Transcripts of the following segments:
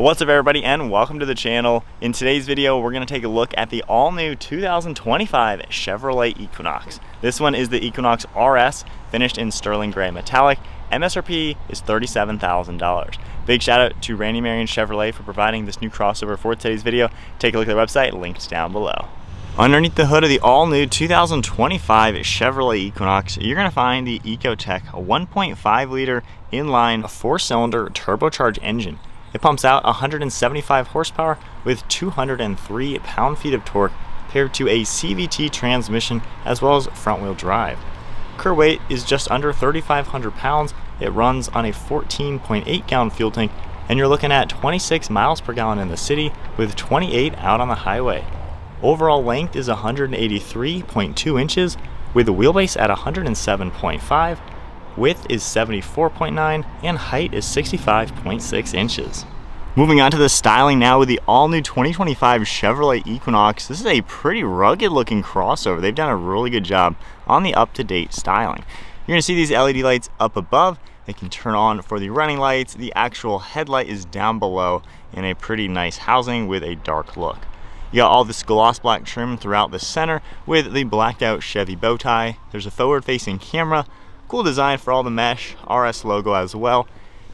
What's up everybody, and welcome to the channel. In today's video we're going to take a look at the all-new 2025 Chevrolet Equinox. This one is the Equinox RS, finished in sterling gray metallic. MSRP is $37,000. Big shout out to Randy Marion Chevrolet for providing this new crossover for today's video. Take a look at their website, linked down below. Underneath the hood of the all-new 2025 Chevrolet Equinox, you're going to find the Ecotec, a 1.5 liter inline 4-cylinder turbocharged engine. It pumps out 175 horsepower with 203 pound-feet of torque paired to a CVT transmission as well as front-wheel drive. Current weight is just under 3,500 pounds. It runs on a 14.8 gallon fuel tank, and you're looking at 26 miles per gallon in the city with 28 out on the highway. Overall length is 183.2 inches with a wheelbase at 107.5. Width is 74.9 and height is 65.6 inches. Moving on to the styling now with the all-new 2025 Chevrolet Equinox. This is a pretty rugged looking crossover. They've done a really good job on the up-to-date styling. You're going to see these LED lights up above. They can turn on for the running lights. The actual headlight is down below in a pretty nice housing with a dark look. You got all this gloss black trim throughout the center with the blacked out Chevy bow tie. There's a forward facing camera. Cool design for all the mesh, RS logo as well.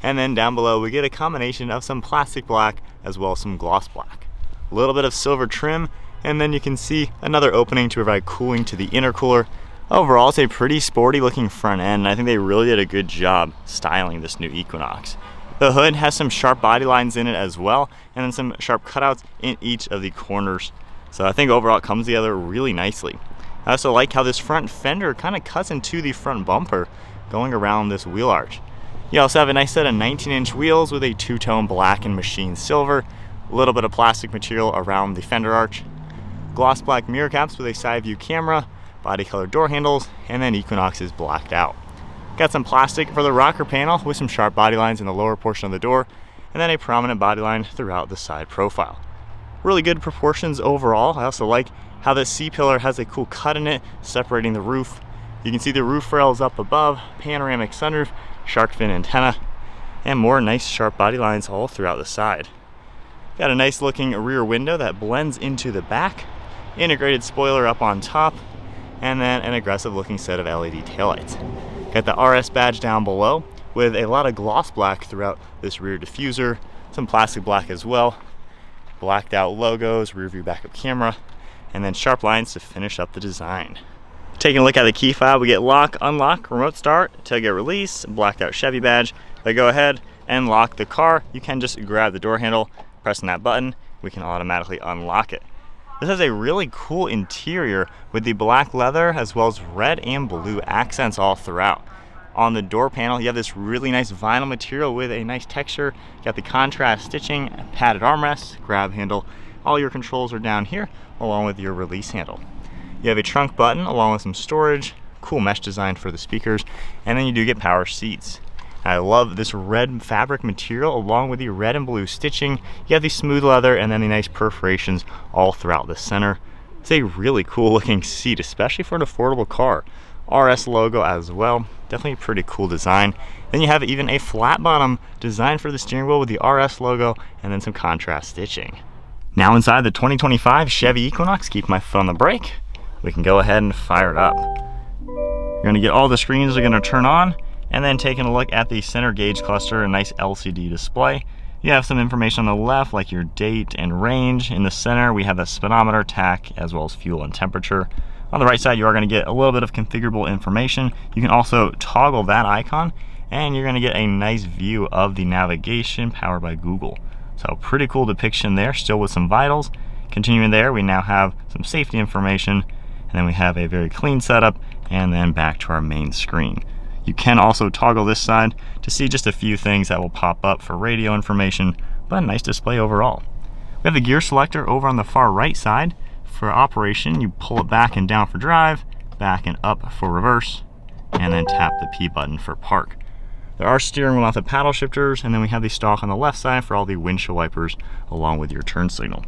And then down below we get a combination of some plastic black as well as some gloss black. A little bit of silver trim, and then you can see another opening to provide cooling to the intercooler. Overall, it's a pretty sporty looking front end, and I think they really did a good job styling this new Equinox. The hood has some sharp body lines in it as well, and then some sharp cutouts in each of the corners. So I think overall it comes together really nicely. I also like how this front fender kind of cuts into the front bumper going around this wheel arch. You also have a nice set of 19-inch wheels with a two-tone black and machined silver, a little bit of plastic material around the fender arch, gloss black mirror caps with a side view camera, body color door handles, and then Equinox is blacked out. Got some plastic for the rocker panel with some sharp body lines in the lower portion of the door, and then a prominent body line throughout the side profile. Really good proportions overall. I also like how the C-pillar has a cool cut in it, separating the roof. You can see the roof rails up above, panoramic sunroof, shark fin antenna, and more nice sharp body lines all throughout the side. Got a nice looking rear window that blends into the back, integrated spoiler up on top, and then an aggressive looking set of LED taillights. Got the RS badge down below with a lot of gloss black throughout this rear diffuser, some plastic black as well, blacked out logos, rear view backup camera, and then sharp lines to finish up the design. Taking a look at the key fob, we get lock, unlock, remote start, tailgate release, blacked out Chevy badge. If I go ahead and lock the car, you can just grab the door handle, pressing that button, we can automatically unlock it. This has a really cool interior with the black leather as well as red and blue accents all throughout. On the door panel, you have this really nice vinyl material with a nice texture. You got the contrast stitching, padded armrests, grab handle. All your controls are down here, along with your release handle. You have a trunk button along with some storage, cool mesh design for the speakers, and then you do get power seats. I love this red fabric material along with the red and blue stitching. You have the smooth leather and then the nice perforations all throughout the center. It's a really cool looking seat, especially for an affordable car. RS logo as well, definitely a pretty cool design. Then you have even a flat bottom design for the steering wheel with the RS logo and then some contrast stitching. Now inside the 2025 Chevy Equinox, keep my foot on the brake. We can go ahead and fire it up. You're gonna get all the screens are gonna turn on, and then taking a look at the center gauge cluster, a nice LCD display. You have some information on the left like your date and range. In the center we have the speedometer, tach, as well as fuel and temperature. On the right side you are going to get a little bit of configurable information. You can also toggle that icon and you're going to get a nice view of the navigation powered by Google. So pretty cool depiction there, still with some vitals. Continuing there, we now have some safety information, and then we have a very clean setup, and then back to our main screen. You can also toggle this side to see just a few things that will pop up for radio information, but a nice display overall. We have the gear selector over on the far right side. For operation, you pull it back and down for drive, back and up for reverse, and then tap the P button for park. There are steering wheel mounted paddle shifters, and then we have the stalk on the left side for all the windshield wipers along with your turn signal.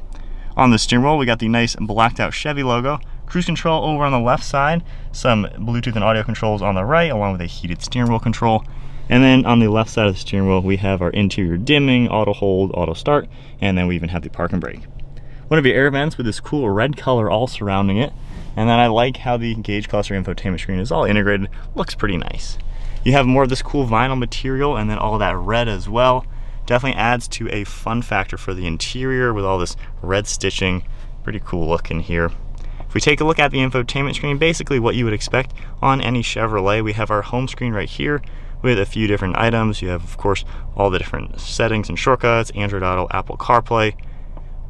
On the steering wheel, we got the nice blacked out Chevy logo, cruise control over on the left side, some Bluetooth and audio controls on the right, along with a heated steering wheel control. And then on the left side of the steering wheel, we have our interior dimming, auto hold, auto start, and then we even have the park and brake. One of your air vents with this cool red color all surrounding it. And then I like how the gauge cluster infotainment screen is all integrated. Looks pretty nice. You have more of this cool vinyl material and then all that red as well. Definitely adds to a fun factor for the interior with all this red stitching. Pretty cool look in here. If we take a look at the infotainment screen, basically what you would expect on any Chevrolet, we have our home screen right here with a few different items. You have, of course, all the different settings and shortcuts, Android Auto, Apple CarPlay.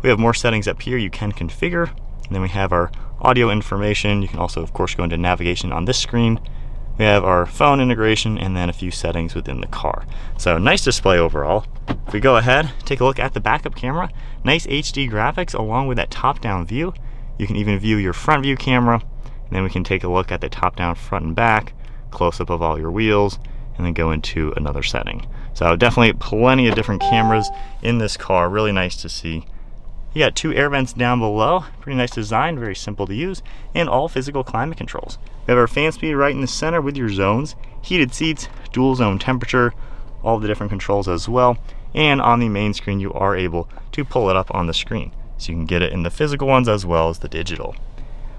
We have more settings up here you can configure. And then we have our audio information. You can also, of course, go into navigation on this screen. We have our phone integration and then a few settings within the car. So nice display overall. If we go ahead, take a look at the backup camera. Nice HD graphics along with that top-down view. You can even view your front view camera. And then we can take a look at the top-down front and back, close-up of all your wheels, and then go into another setting. So definitely plenty of different cameras in this car. Really nice to see. You got 2 air vents down below. Pretty nice design, very simple to use, and all physical climate controls. We have our fan speed right in the center with your zones, heated seats, dual zone temperature, all the different controls as well. And on the main screen, you are able to pull it up on the screen. So you can get it in the physical ones as well as the digital.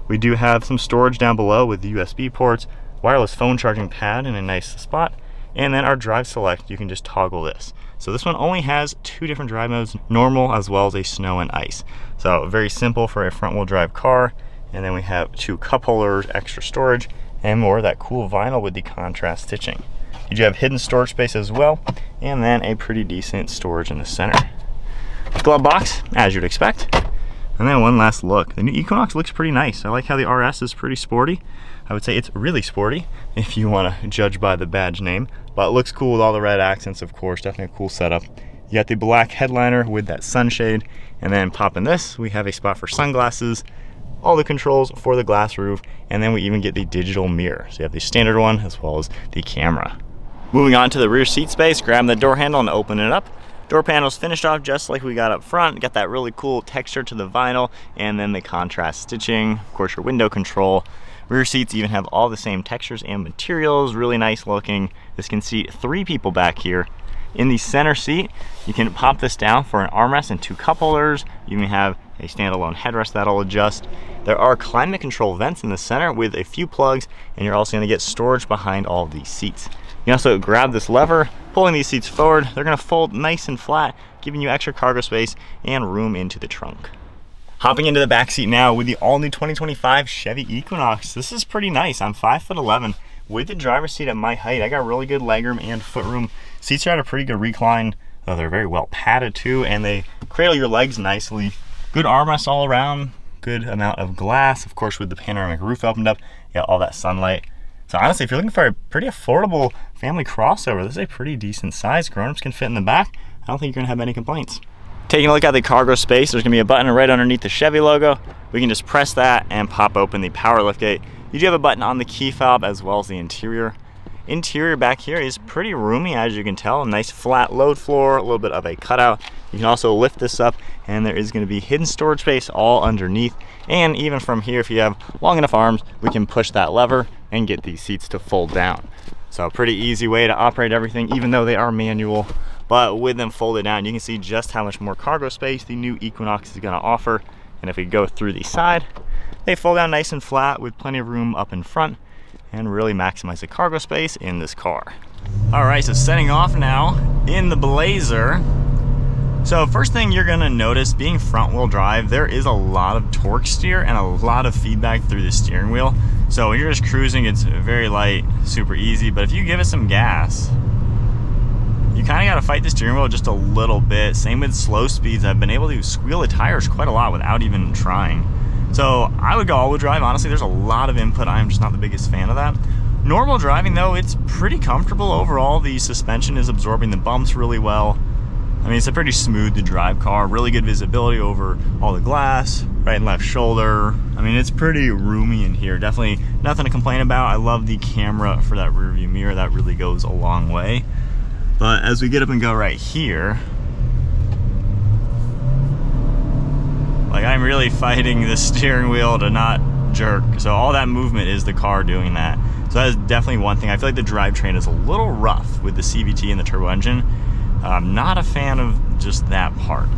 We do have some storage down below with USB ports, wireless phone charging pad in a nice spot, and then our drive select, you can just toggle this. So this one only has 2 different drive modes, normal as well as a snow and ice. So very simple for a front wheel drive car. And then we have 2 cup holders, extra storage, and more of that cool vinyl with the contrast stitching. You do have hidden storage space as well, and then a pretty decent storage in the center. Glove box, as you'd expect. And then one last look. The new Equinox looks pretty nice. I like how the RS is pretty sporty. I would say it's really sporty if you want to judge by the badge name, but it looks cool with all the red accents, of course. Definitely a cool setup. You got the black headliner with that sunshade, and then popping this, we have a spot for sunglasses, all the controls for the glass roof, and then we even get the digital mirror. So you have the standard one as well as the camera. Moving on to the rear seat space, grab the door handle and open it up. Door panel's finished off just like we got up front. Got that really cool texture to the vinyl, and then the contrast stitching, of course your window control. Rear seats even have all the same textures and materials, really nice looking. This can seat 3 people back here. In the center seat, you can pop this down for an armrest and 2 cup holders. You can have a standalone headrest that'll adjust. There are climate control vents in the center with a few plugs, and you're also gonna get storage behind all of these seats. You can also grab this lever, pulling these seats forward. They're gonna fold nice and flat, giving you extra cargo space and room into the trunk. Hopping into the back seat now with the all-new 2025 Chevy Equinox. This is pretty nice. I'm 5'11". With the driver's seat at my height, I got really good legroom and footroom. Seats are at a pretty good recline. They're very well padded too, and they cradle your legs nicely. Good armrests all around, good amount of glass. Of course, with the panoramic roof opened up, you got all that sunlight. So honestly, if you're looking for a pretty affordable family crossover, this is a pretty decent size. Grown-ups can fit in the back. I don't think you're gonna have any complaints. Taking a look at the cargo space, there's gonna be a button right underneath the Chevy logo. We can just press that and pop open the power liftgate. You do have a button on the key fob as well as the interior. Interior back here is pretty roomy, as you can tell. A nice flat load floor, a little bit of a cutout. You can also lift this up, and there is gonna be hidden storage space all underneath. And even from here, if you have long enough arms, we can push that lever and get these seats to fold down. So a pretty easy way to operate everything, even though they are manual. But with them folded down, you can see just how much more cargo space the new Equinox is gonna offer. And if we go through the side, they fold down nice and flat with plenty of room up in front and really maximize the cargo space in this car. All right, so setting off now in the Blazer. So first thing you're gonna notice, being front wheel drive, there is a lot of torque steer and a lot of feedback through the steering wheel. So when you're just cruising, it's very light, super easy, but if you give it some gas, you kind of got to fight the steering wheel just a little bit. Same with slow speeds. I've been able to squeal the tires quite a lot without even trying. So I would go all-wheel drive. Honestly, there's a lot of input. I'm just not the biggest fan of that. Normal driving though, it's pretty comfortable overall. The suspension is absorbing the bumps really well. I mean, it's a pretty smooth to drive car. Really good visibility over all the glass, right and left shoulder. I mean, it's pretty roomy in here. Definitely nothing to complain about. I love the camera for that rear view mirror. That really goes a long way. But as we get up and go right here, like I'm really fighting the steering wheel to not jerk. So all that movement is the car doing that. So that is definitely one thing. I feel like the drivetrain is a little rough with the CVT and the turbo engine. I'm not a fan of just that part.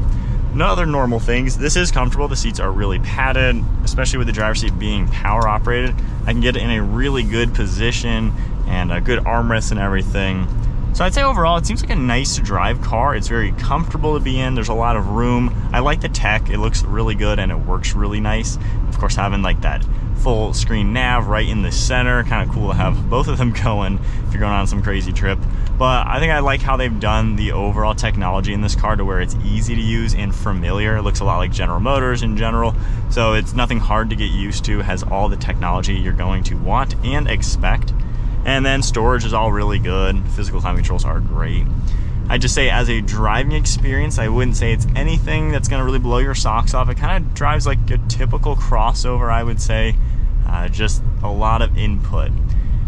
No other normal things. This is comfortable. The seats are really padded, especially with the driver's seat being power operated. I can get it in a really good position and a good armrest and everything. So I'd say overall, it seems like a nice to drive car. It's very comfortable to be in. There's a lot of room. I like the tech. It looks really good and it works really nice. Of course, having like that full screen nav right in the center, kind of cool to have both of them going if you're going on some crazy trip. But I think I like how they've done the overall technology in this car to where it's easy to use and familiar. It looks a lot like General Motors in general, so it's nothing hard to get used to. It has all the technology you're going to want and expect. And then storage is all really good. Physical climate controls are great. I'd just say as a driving experience, I wouldn't say it's anything that's gonna really blow your socks off. It kind of drives like a typical crossover, I would say. Just a lot of input.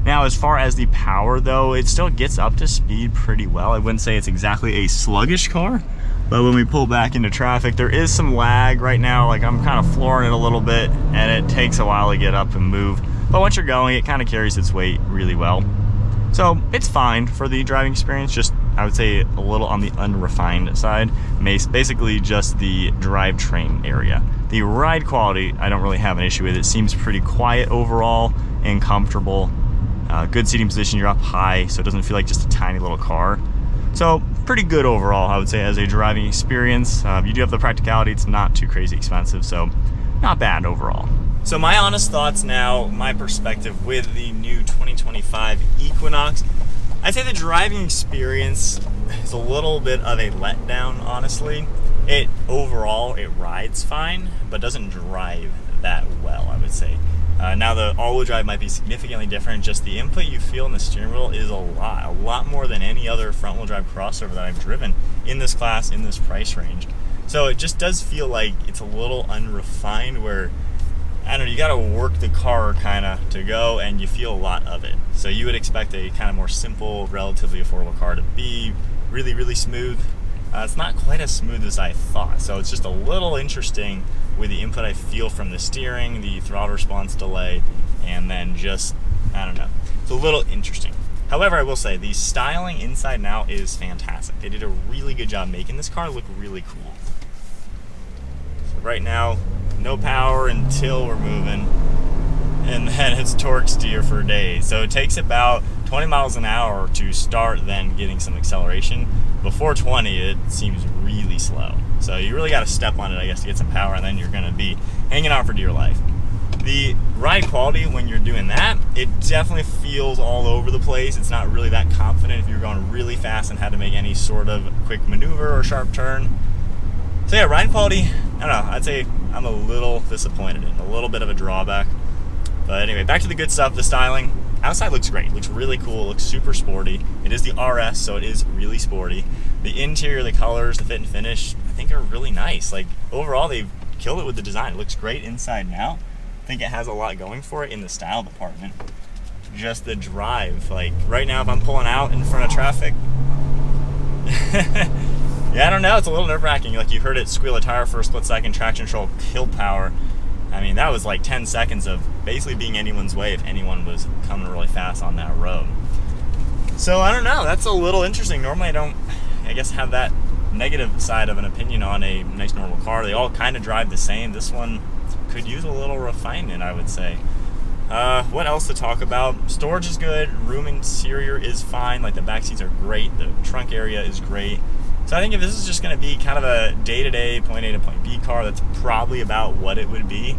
Now, as far as the power though, it still gets up to speed pretty well. I wouldn't say it's exactly a sluggish car, but when we pull back into traffic, there is some lag right now. Like I'm kind of flooring it a little bit and it takes a while to get up and move. But once you're going, it kind of carries its weight really well. So it's fine for the driving experience, just I would say a little on the unrefined side, basically just the drivetrain area. The ride quality, I don't really have an issue with. It seems pretty quiet overall and comfortable. Good seating position, you're up high, so it doesn't feel like just a tiny little car. So pretty good overall, I would say, as a driving experience. You do have the practicality, it's not too crazy expensive, so not bad overall. So my honest thoughts now, my perspective with the new 2025 Equinox, I'd say the driving experience is a little bit of a letdown, honestly. Overall, it rides fine, but doesn't drive that well, I would say. Now the all-wheel drive might be significantly different. Just the input you feel in the steering wheel is a lot more than any other front-wheel drive crossover that I've driven in this class, in this price range. So it just does feel like it's a little unrefined where, I don't know, you gotta work the car kind of to go and you feel a lot of it. So you would expect a kind of more simple, relatively affordable car to be really, really smooth. It's not quite as smooth as I thought. So it's just a little interesting with the input I feel from the steering, the throttle response delay, and then just, I don't know. It's a little interesting. However, I will say the styling inside and out is fantastic. They did a really good job making this car look really cool. So right now, no power until we're moving, and then it's torque steer for days. So it takes about 20 miles an hour to start, then getting some acceleration. Before 20, it seems really slow. So you really got to step on it, I guess, to get some power, and then you're going to be hanging on for dear life. The ride quality, when you're doing that, it definitely feels all over the place. It's not really that confident if you're going really fast and had to make any sort of quick maneuver or sharp turn. So yeah, ride quality, I don't know, I'd say I'm a little disappointed in, a little bit of a drawback. But anyway, back to the good stuff, the styling. Outside looks great, looks really cool, looks super sporty. It is the RS, so it is really sporty. The interior, the colors, the fit and finish, I think are really nice. Like overall, they've killed it with the design. It looks great inside and out. I think it has a lot going for it in the style department. Just the drive, like right now if I'm pulling out in front of traffic, yeah, I don't know, it's a little nerve-wracking. Like you heard it squeal a tire for a split second, traction control, kill power. I mean, that was like 10 seconds of basically being anyone's way if anyone was coming really fast on that road. So I don't know, that's a little interesting. Normally I don't, I guess, have that negative side of an opinion on a nice normal car. They all kind of drive the same. This one could use a little refinement, I would say. What else to talk about? Storage is good, room interior is fine, like the back seats are great, the trunk area is great. So I think if this is just going to be kind of a day-to-day point A to point B car, that's probably about what it would be.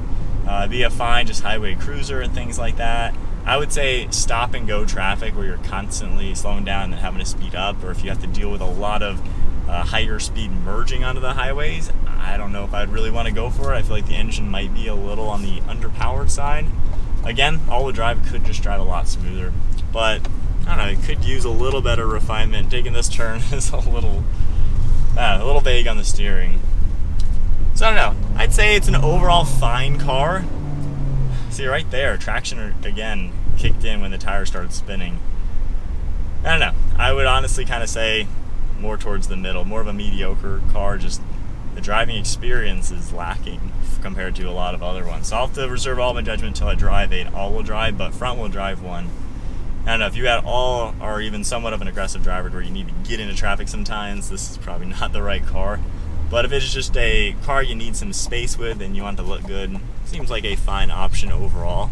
Be a fine just highway cruiser and things like that. I would say stop and go traffic where you're constantly slowing down and then having to speed up, or if you have to deal with a lot of higher speed merging onto the highways, I don't know if I'd really want to go for it. I feel like the engine might be a little on the underpowered side. Again, all-wheel drive could just drive a lot smoother, but I don't know, it could use a little better refinement. Taking this turn is a little vague on the steering. So I don't know, I'd say it's an overall fine car. See right there, traction again kicked in when the tires started spinning. I don't know, I would honestly kind of say more towards the middle, more of a mediocre car. Just the driving experience is lacking compared to a lot of other ones. So I'll have to reserve all my judgment until I drive an all-wheel drive, but front-wheel drive one, I don't know, if you had all or even somewhat of an aggressive driver where you need to get into traffic sometimes, this is probably not the right car. But if it's just a car you need some space with and you want to look good, seems like a fine option overall.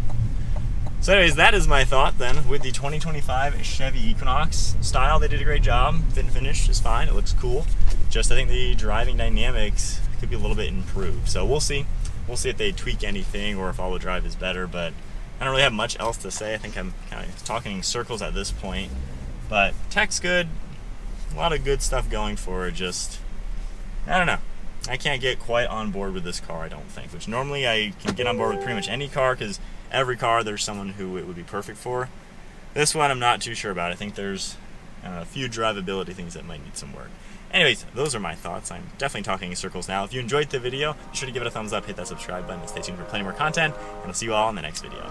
So anyways, that is my thought then with the 2025 Chevy Equinox. Style, they did a great job. Fit and finish is fine, it looks cool. Just I think the driving dynamics could be a little bit improved. So we'll see. We'll see if they tweak anything or if all-wheel drive is better, but I don't really have much else to say. I think I'm kind of talking in circles at this point. But tech's good. A lot of good stuff going for it. Just, I don't know. I can't get quite on board with this car, I don't think. Which normally I can get on board with pretty much any car because every car there's someone who it would be perfect for. This one I'm not too sure about. I think there's a few drivability things that might need some work. Anyways, those are my thoughts. I'm definitely talking in circles now. If you enjoyed the video, be sure to give it a thumbs up, hit that subscribe button, and stay tuned for plenty more content. And I'll see you all in the next video.